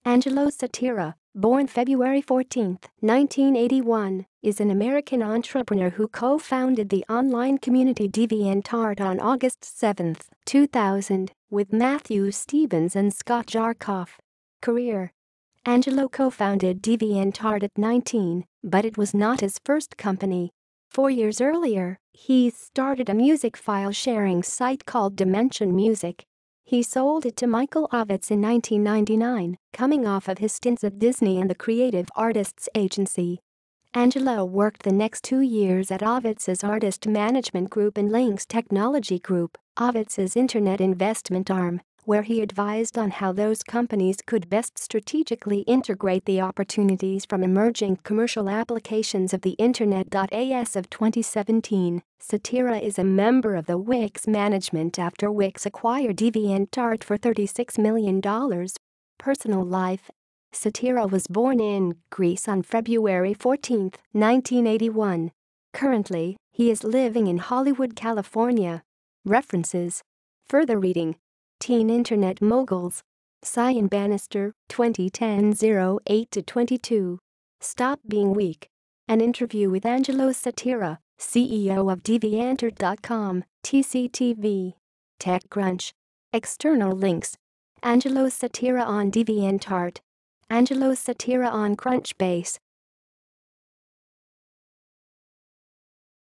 Angelo Sotira, born February 14, 1981, is an American entrepreneur who co-founded the online community DeviantArt on August 7, 2000, with Matthew Stevens and Scott Jarkoff. Career: Angelo co-founded DeviantArt at 19, but it was not his first company. 4 years earlier, he started a music file sharing site called Dimension Music. He sold it to Michael Ovitz in 1999, coming off of his stints at Disney and the Creative Artists Agency. Angelo worked the next 2 years at Ovitz's Artist Management Group and Lynx Technology Group, Ovitz's internet investment arm, where he advised on how those companies could best strategically integrate the opportunities from emerging commercial applications of the Internet. As of 2017, Sotira is a member of the Wix management after Wix acquired DeviantArt for $36 million. Personal life: Sotira was born in Greece on February 14, 1981. Currently, he is living in Hollywood, California. References: Further reading: Teen Internet Moguls. Cyan Bannister, 2010 08-22. Stop Being Weak. An interview with Angelo Sotira, CEO of DeviantArt.com, TCTV. TechCrunch. External links: Angelo Sotira on DeviantArt. Angelo Sotira on Crunchbase.